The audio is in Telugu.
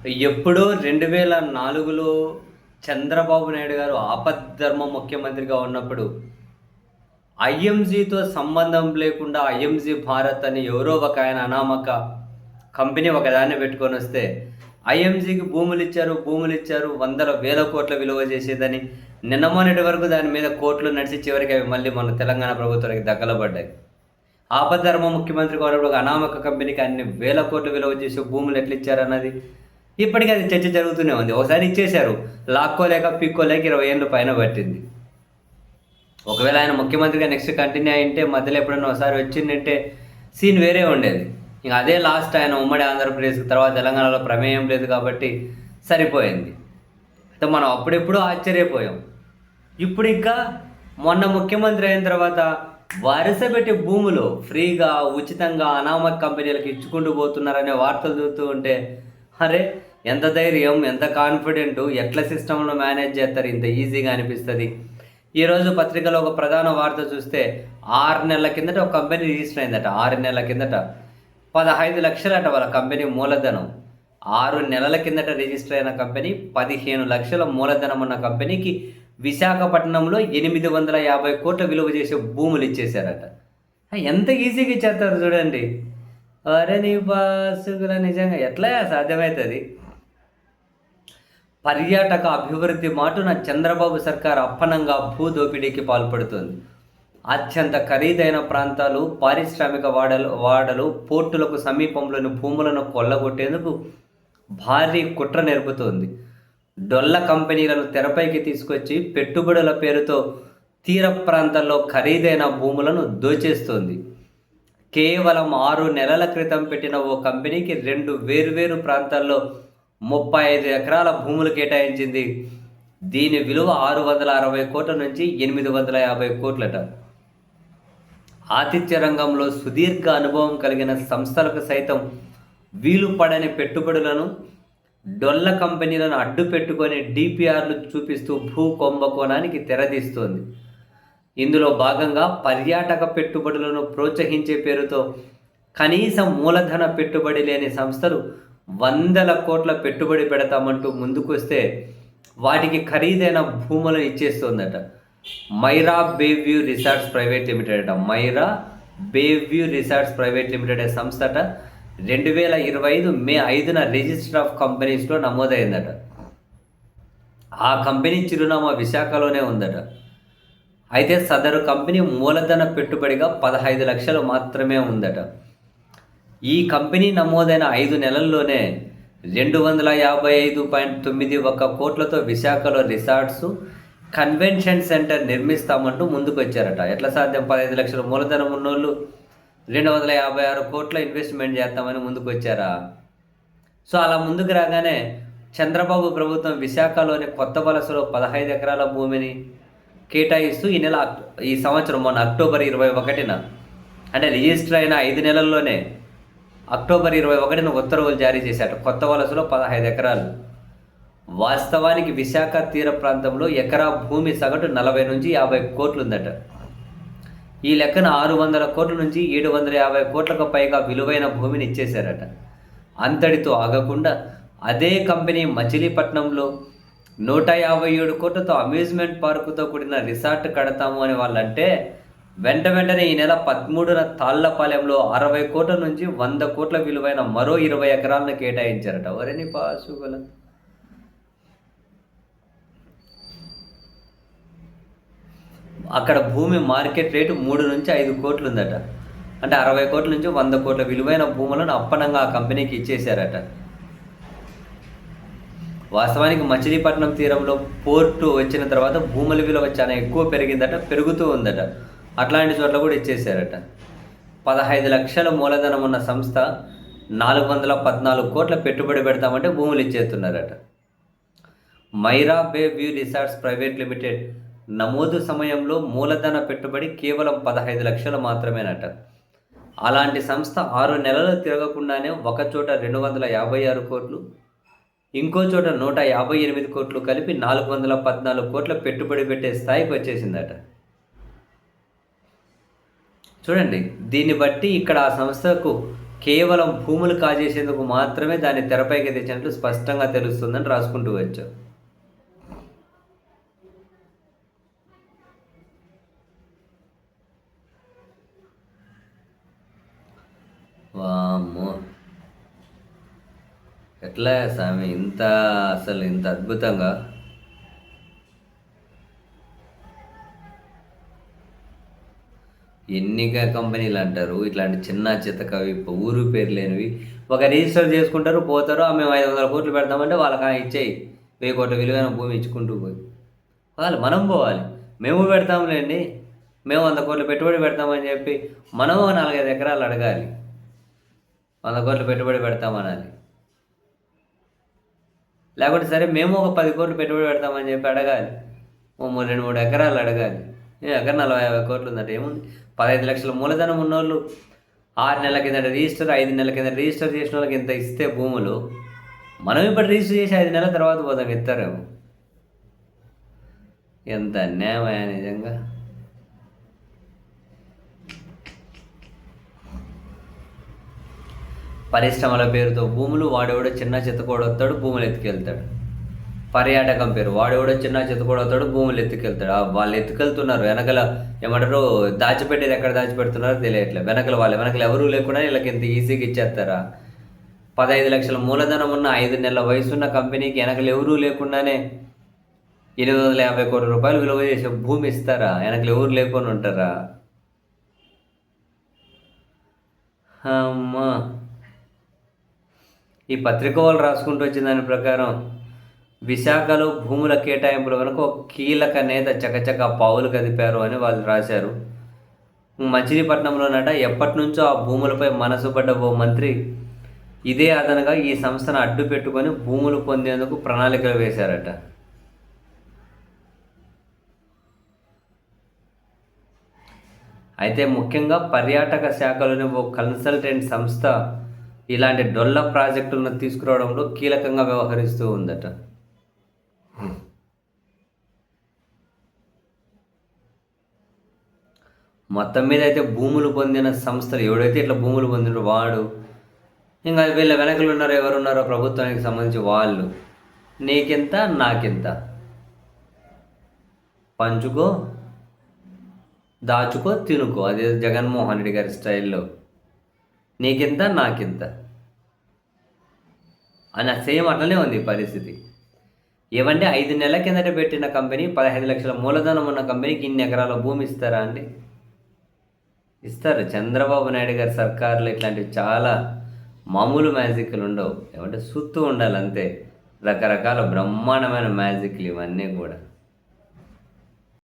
ఎప్పుడో 2004లో చంద్రబాబు నాయుడు గారు ఆపద్ధర్మ ముఖ్యమంత్రిగా ఉన్నప్పుడు ఐఎంజీతో సంబంధం లేకుండా ఐఎంజీ భారత్ అని ఎవరో ఒక ఆయన అనామక కంపెనీ ఒకదాన్ని పెట్టుకొనొస్తే ఐఎంజీకి భూములిచ్చారు. వందల వేల కోట్ల విలువ చేసేదని నిన్న మొన్నటి వరకు దాని మీద కోర్టులు నడిచి చివరికి అవి మళ్ళీ మన తెలంగాణ ప్రభుత్వానికి దక్కలబడ్డాయి. ఆపద్ధర్మ ముఖ్యమంత్రిగా ఉన్నప్పుడు ఒక అనామక కంపెనీకి అన్ని వేల కోట్ల విలువ చేసే భూములు ఎట్లిచ్చారన్నది ఇప్పటికీ అది చర్చ జరుగుతూనే ఉంది. ఒకసారి ఇచ్చేశారు, లాక్కోలేక పిక్కోలేక 20 ఏళ్ళు పైన పట్టింది. ఒకవేళ ఆయన ముఖ్యమంత్రిగా నెక్స్ట్ కంటిన్యూ అయింటే మధ్యలో ఎప్పుడైనా ఒకసారి వచ్చిందంటే సీన్ వేరే ఉండేది. ఇంక అదే లాస్ట్. ఆయన ఉమ్మడి ఆంధ్రప్రదేశ్ తర్వాత తెలంగాణలో ప్రమేయం లేదు కాబట్టి సరిపోయింది. అయితే మనం అప్పుడెప్పుడూ ఆశ్చర్యపోయాం. ఇప్పుడు ఇంకా మొన్న ముఖ్యమంత్రి అయిన తర్వాత వరుస పెట్టి భూములు ఫ్రీగా ఉచితంగా అనామక కంపెనీలకు ఇచ్చుకుంటూ పోతున్నారనే వార్తలు చూస్తూ ఉంటే అరే ఎంత ధైర్యం, ఎంత కాన్ఫిడెంటు, ఎట్లా సిస్టంలో మేనేజ్ చేస్తారు, ఇంత ఈజీగా అనిపిస్తుంది. ఈరోజు పత్రికలో ఒక ప్రధాన వార్త చూస్తే 6 నెలల కిందట ఒక కంపెనీ రిజిస్టర్ అయిందట. 6 నెలల కిందట 15 లక్షలట వాళ్ళ కంపెనీ మూలధనం. 6 నెలల కిందట రిజిస్టర్ అయిన కంపెనీ 15 లక్షల మూలధనం ఉన్న కంపెనీకి విశాఖపట్నంలో 850 కోట్ల విలువ చేసే భూములు ఇచ్చేశారట. ఎంత ఈజీగా ఇచ్చేస్తారు చూడండి. అరే నీ బాసుగుల, నిజంగా ఎట్లా సాధ్యమవుతుంది? పర్యాటక అభివృద్ధి మాటున చంద్రబాబు సర్కార్ అప్పనంగా భూదోపిడీకి పాల్పడుతుంది. అత్యంత ఖరీదైన ప్రాంతాలు, పారిశ్రామిక వాడలు, పోర్టులకు సమీపంలోని భూములను కొల్లగొట్టేందుకు భారీ కుట్ర నేర్పుతోంది. డొల్ల కంపెనీలను తెరపైకి తీసుకొచ్చి పెట్టుబడుల పేరుతో తీర ప్రాంతాల్లో ఖరీదైన భూములను దోచేస్తోంది. కేవలం 6 నెలల క్రితం పెట్టిన ఓ కంపెనీకి 2 వేర్వేరు ప్రాంతాల్లో 35 ఎకరాల భూములు కేటాయించింది. దీని విలువ 660 కోట్ల నుంచి 850 కోట్లట. ఆతిథ్య రంగంలో సుదీర్ఘ అనుభవం కలిగిన సంస్థలకు సైతం వీలు పడని పెట్టుబడులను డొల్ల కంపెనీలను అడ్డు పెట్టుకొని డిపిఆర్లు చూపిస్తూ భూ కుంభకోణానికి తెరదీస్తోంది. ఇందులో భాగంగా పర్యాటక పెట్టుబడులను ప్రోత్సహించే పేరుతో కనీస మూలధన పెట్టుబడి లేని సంస్థలు వందల కోట్ల పెట్టుబడి పెడతామంటూ ముందుకొస్తే వాటికి ఖరీదైన భూములను ఇచ్చేస్తోందట. Myra Bayview resorts private limited అట. Myra Bayview resorts private limited అనే సంస్థ అట 2025 మే 5న రిజిస్టర్ ఆఫ్ కంపెనీస్లో నమోదైందట. ఆ కంపెనీ చిరునామా విశాఖలోనే ఉందట. అయితే సదరు కంపెనీ మూలధన పెట్టుబడిగా 15 లక్షలు మాత్రమే ఉందట. ఈ కంపెనీ నమోదైన 5 నెలల్లోనే 255.91 కోట్లతో విశాఖలో రిసార్ట్స్, కన్వెన్షన్ సెంటర్ నిర్మిస్తామంటూ ముందుకొచ్చారట. ఎట్లా సాధ్యం? 15 లక్షల మూలధనం ఉన్నోళ్ళు 256 కోట్ల ఇన్వెస్ట్మెంట్ చేస్తామని ముందుకొచ్చారా? సో అలా ముందుకు రాగానే చంద్రబాబు ప్రభుత్వం విశాఖలోని కొత్త వలసలో 15 ఎకరాల భూమిని కేటాయిస్తూ ఈ సంవత్సరం మొన్న అక్టోబర్ 21న, అంటే రిజిస్టర్ అయిన 5 నెలల్లోనే అక్టోబర్ 21న ఉత్తర్వులు జారీ చేశారు. కొత్త వలసలో 15 ఎకరాలు. వాస్తవానికి విశాఖ తీర ప్రాంతంలో ఎకరా భూమి సగటు 40 నుంచి 50 కోట్లు ఉందట. ఈ లెక్కన 600 కోట్ల నుంచి 750 కోట్లకు పైగా విలువైన భూమిని ఇచ్చేశారట. అంతటితో ఆగకుండా అదే కంపెనీ మచిలీపట్నంలో 157 కోట్లతో అమ్యూజ్మెంట్ పార్కుతో కూడిన రిసార్ట్ కడతాము అని వాళ్ళంటే వెంటనే ఈ నెల 13న తాళ్లపాలెంలో 60 కోట్ల నుంచి 100 కోట్ల విలువైన మరో 20 ఎకరాలను కేటాయించారట. వరిని పాసుగల అక్కడ భూమి మార్కెట్ రేటు 3 నుంచి 5 కోట్లు ఉందట. అంటే 60 కోట్ల నుంచి 100 కోట్ల విలువైన భూములను అప్పనంగా ఆ కంపెనీకి ఇచ్చేశారట. వాస్తవానికి మచిలీపట్నం తీరంలో పోర్టు వచ్చిన తర్వాత భూముల విలువ చాలా ఎక్కువ పెరుగుతూ ఉందట. అట్లాంటి చోట్ల కూడా ఇచ్చేశారట. 15 లక్షల మూలధనం ఉన్న సంస్థ 414 కోట్ల పెట్టుబడి పెడతామంటే భూములు ఇచ్చేస్తున్నారట. మైరా బే వ్యూ రిసార్ట్స్ ప్రైవేట్ లిమిటెడ్ నమోదు సమయంలో మూలధన పెట్టుబడి కేవలం 15 లక్షలు మాత్రమేనట. అలాంటి సంస్థ 6 నెలలు తిరగకుండానే ఒకచోట 256 కోట్లు, ఇంకో చోట 158 కోట్లు కలిపి 414 కోట్ల పెట్టుబడి పెట్టే స్థాయికి వచ్చేసిందట. చూడండి, దీన్ని బట్టి ఇక్కడ ఆ సంస్థకు కేవలం భూములు కాజేసేందుకు మాత్రమే దాన్ని తెరపైకి తెచ్చినట్లు స్పష్టంగా తెలుస్తుందని రాసుకుంటూ వచ్చావు. వామ్మో! ఎట్లా స్వామి అసలు ఇంత అద్భుతంగా? ఎన్ని కంపెనీలు అంటారు ఇట్లాంటి చిన్న చితకవి ఊరు పేరు లేనివి. ఒక రిజిస్టర్ చేసుకుంటారు, పోతారు. మేము 500 కోట్లు పెడతామంటే వాళ్ళకి ఇచ్చేయి 1000 కోట్ల విలువైన భూమి ఇచ్చుకుంటూ పోయి మనం పోవాలి. మేము పెడతాంలేండి, మేము 100 కోట్లు పెట్టుబడి పెడతామని చెప్పి మనము 4-5 ఎకరాలు అడగాలి. 100 కోట్లు పెట్టుబడి పెడతామనాలి. లేకపోతే సరే మేము ఒక 10 కోట్లు పెట్టుబడి పెడతామని చెప్పి అడగాలి. 2-3 ఎకరాలు అడగాలి. ఎకరం 40-50 కోట్లు ఉందంటే ఏముంది? 15 లక్షల మూలధనం ఉన్నోళ్ళు 6 నెలల కిందట రిజిస్టర్, 5 నెలల కింద రిజిస్టర్ చేసిన వాళ్ళకి ఇంత ఇస్తే భూములు, మనం ఇప్పుడు రిజిస్టర్ చేసి 5 నెలల తర్వాత పోదాం, ఇస్తారేమో. ఎంత అన్యాయమయ్యా నిజంగా. పరిశ్రమల పేరుతో భూములు, వాడెవడో చిన్న చిత్తకోడు వస్తాడు, భూములు ఎత్తుకెళ్తాడు. పర్యాటకం పేరు, వాడెవడో చిన్న చిత్తకోడు వస్తాడు, భూములు ఎత్తుకెళ్తాడు. వాళ్ళు ఎత్తుకెళ్తున్నారు, వెనకల ఏమంటారు దాచిపెట్టేది ఎక్కడ దాచిపెడుతున్నారో తెలియట్లేదు. వెనకలు ఎవరూ లేకుండా వీళ్ళకి ఇంత ఈజీగా ఇచ్చేస్తారా? 15 లక్షల మూలధనం ఉన్న 5 నెలల వయసున్న కంపెనీకి వెనకలు ఎవరూ లేకుండానే 850 కోట్ల రూపాయలు విలువ చేసే భూమి ఇస్తారా? వెనకలు ఎవరు లేకుండా ఉంటారా? అమ్మా! ఈ పత్రిక వాళ్ళు రాసుకుంటూ వచ్చిన దాని ప్రకారం విశాఖలో భూముల కేటాయింపుల వెనుక ఒక కీలక నేత చకచక పావులు కదిపారు అని వాళ్ళు రాశారు. మచిలీపట్నంలోనట ఎప్పటి నుంచో ఆ భూములపై మనసు పడ్డ ఓ మంత్రి ఇదే అదనగా ఈ సంస్థను అడ్డు పెట్టుకొని భూములు పొందేందుకు ప్రణాళికలు వేశారట. అయితే ముఖ్యంగా పర్యాటక శాఖలోని ఓ కన్సల్టెంట్ సంస్థ ఇలాంటి డొల్ల ప్రాజెక్టులను తీసుకురావడంలో కీలకంగా వ్యవహరిస్తూ ఉందట. మొత్తం మీద అయితే భూములు పొందిన సంస్థలు ఎవడైతే ఇట్లా భూములు పొందినో వాడు, ఇంకా వీళ్ళ వెనకలు ఉన్నారో ఎవరున్నారో ప్రభుత్వానికి సంబంధించి వాళ్ళు, నీకింత నాకింత, పంచుకో దాచుకో తినుకో, అదే జగన్మోహన్ రెడ్డి గారి స్టైల్లో నీకింత నాకింత అని సేమ్ అట్లనే ఉంది పరిస్థితి. ఏమంటే 5 నెలల కిందట పెట్టిన కంపెనీ 15 లక్షల మూలధనం ఉన్న కంపెనీకి ఇన్ని ఎకరాల భూమి ఇస్తారా అండి? ఇస్తారు. చంద్రబాబు నాయుడు గారి సర్కారులో ఇట్లాంటివి చాలా మామూలు మ్యాజిక్లు ఉండవు. ఏమంటే సుత్తు ఉండాలి అంతే. రకరకాల బ్రహ్మాండమైన మ్యాజిక్లు ఇవన్నీ కూడా.